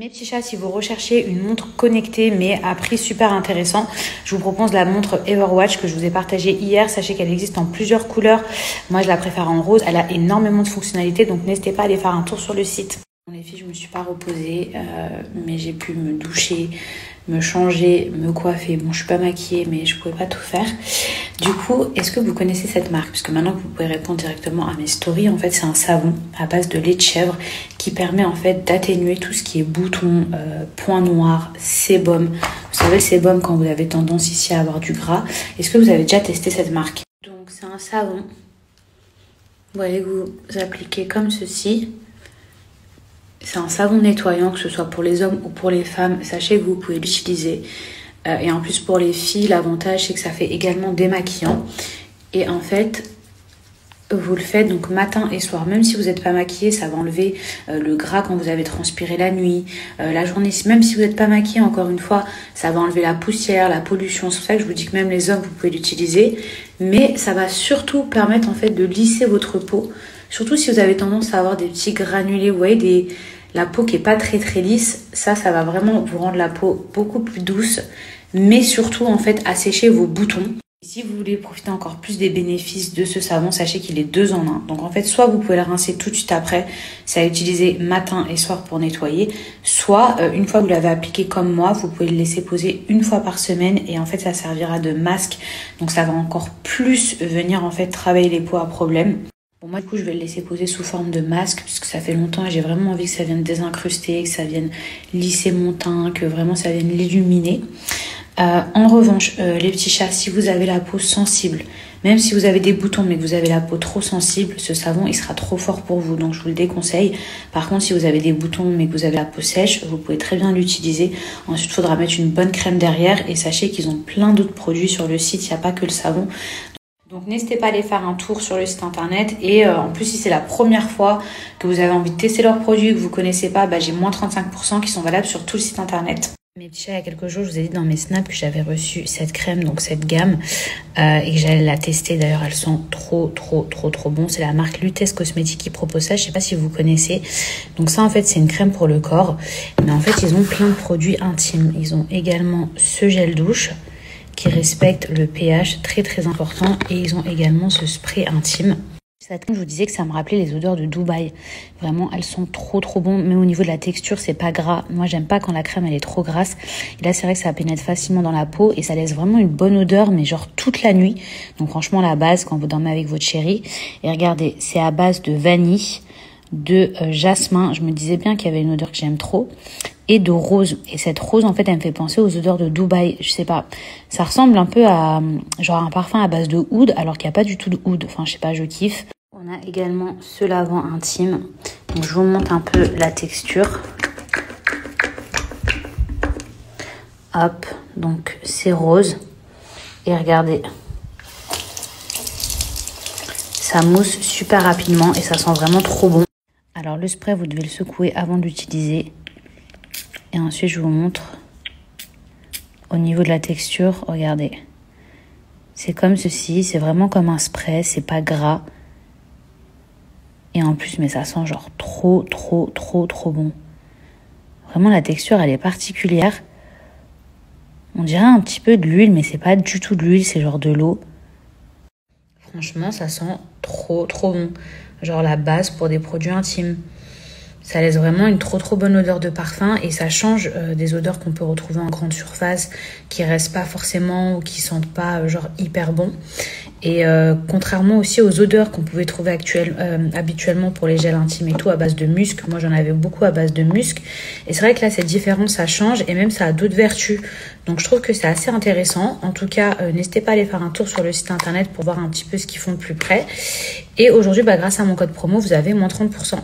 Mes petits chats, si vous recherchez une montre connectée mais à prix super intéressant, je vous propose la montre Everwatch que je vous ai partagée hier. Sachez qu'elle existe en plusieurs couleurs. Moi, je la préfère en rose. Elle a énormément de fonctionnalités, donc n'hésitez pas à aller faire un tour sur le site. Les filles, je me suis pas reposée, mais j'ai pu me doucher, me changer, me coiffer. Bon, je suis pas maquillée, mais je pouvais pas tout faire. Du coup, est-ce que vous connaissez cette marque? Puisque maintenant que vous pouvez répondre directement à mes stories, en fait, c'est un savon à base de lait de chèvre qui permet en fait d'atténuer tout ce qui est boutons, points noirs, sébum. Vous savez, le sébum quand vous avez tendance ici à avoir du gras. Est-ce que vous avez déjà testé cette marque? Donc, c'est un savon. Vous voyez, vous appliquez comme ceci. C'est un savon nettoyant, que ce soit pour les hommes ou pour les femmes. Sachez que vous pouvez l'utiliser. Et en plus, pour les filles, l'avantage, c'est que ça fait également démaquillant. Et en fait, vous le faites donc matin et soir. Même si vous n'êtes pas maquillé, ça va enlever le gras quand vous avez transpiré la nuit, la journée. Même si vous n'êtes pas maquillé, encore une fois, ça va enlever la poussière, la pollution. C'est pour ça que je vous dis que même les hommes, vous pouvez l'utiliser. Mais ça va surtout permettre en fait de lisser votre peau. Surtout si vous avez tendance à avoir des petits granulés, vous voyez, la peau qui est pas très lisse, ça va vraiment vous rendre la peau beaucoup plus douce, mais surtout en fait assécher vos boutons. Et si vous voulez profiter encore plus des bénéfices de ce savon, sachez qu'il est 2 en 1. Donc en fait, soit vous pouvez le rincer tout de suite après, c'est à utiliser matin et soir pour nettoyer, soit une fois que vous l'avez appliqué comme moi, vous pouvez le laisser poser 1 fois par semaine et en fait ça servira de masque. Donc ça va encore plus venir en fait travailler les peaux à problème. Bon, moi, du coup, je vais le laisser poser sous forme de masque puisque ça fait longtemps et j'ai vraiment envie que ça vienne désincruster, que ça vienne lisser mon teint, que vraiment ça vienne l'illuminer. En revanche, les petits chats, si vous avez la peau sensible, même si vous avez des boutons mais que vous avez la peau trop sensible, ce savon, il sera trop fort pour vous. Donc, je vous le déconseille. Par contre, si vous avez des boutons mais que vous avez la peau sèche, vous pouvez très bien l'utiliser. Ensuite, il faudra mettre une bonne crème derrière et sachez qu'ils ont plein d'autres produits sur le site. Il n'y a pas que le savon. Donc n'hésitez pas à aller faire un tour sur le site internet et en plus si c'est la première fois que vous avez envie de tester leurs produits, que vous ne connaissez pas, j'ai moins 35% qui sont valables sur tout le site internet. Mes petits chats, il y a quelques jours, je vous ai dit dans mes snaps que j'avais reçu cette crème, donc cette gamme, et que j'allais la tester. D'ailleurs, elles sont trop bon. C'est la marque Lutèce Cosmétiques qui propose ça. Je sais pas si vous connaissez. Donc ça, en fait, c'est une crème pour le corps. Mais en fait, ils ont plein de produits intimes. Ils ont également ce gel douche qui respecte le pH, très important, et ils ont également ce spray intime. Cette crème, je vous disais que ça me rappelait les odeurs de Dubaï. Vraiment, elles sont trop bonnes. Même au niveau de la texture, c'est pas gras. Moi, j'aime pas quand la crème, elle est trop grasse. Et là, c'est vrai que ça pénètre facilement dans la peau et ça laisse vraiment une bonne odeur, mais genre toute la nuit. Donc franchement, la base, quand vous dormez avec votre chérie. Et regardez, c'est à base de vanille, de jasmin. Je me disais bien qu'il y avait une odeur que j'aime trop. Et de rose. Et cette rose, en fait, elle me fait penser aux odeurs de Dubaï. Je sais pas. Ça ressemble un peu à genre un parfum à base de oud, alors qu'il n'y a pas du tout de oud. Enfin, je sais pas, je kiffe. On a également ce lavant intime. Donc, je vous montre un peu la texture. Hop. Donc, c'est rose. Et regardez. Ça mousse super rapidement et ça sent vraiment trop bon. Alors, le spray, vous devez le secouer avant de l'utiliser. Et ensuite, je vous montre au niveau de la texture. Regardez. C'est comme ceci. C'est vraiment comme un spray. C'est pas gras. Et en plus, mais ça sent genre trop bon. Vraiment, la texture, elle est particulière. On dirait un petit peu de l'huile, mais c'est pas du tout de l'huile. C'est genre de l'eau. Franchement, ça sent trop bon. Genre la base pour des produits intimes. Ça laisse vraiment une trop bonne odeur de parfum et ça change des odeurs qu'on peut retrouver en grande surface qui restent pas forcément ou qui sentent pas genre hyper bon. Et contrairement aussi aux odeurs qu'on pouvait trouver habituellement pour les gels intimes et tout à base de musc. Moi, j'en avais beaucoup à base de musc. Et c'est vrai que là, c'est différent, ça change et même ça a d'autres vertus. Donc, je trouve que c'est assez intéressant. En tout cas, n'hésitez pas à aller faire un tour sur le site internet pour voir un petit peu ce qu'ils font de plus près. Et aujourd'hui, grâce à mon code promo, vous avez moins 30%.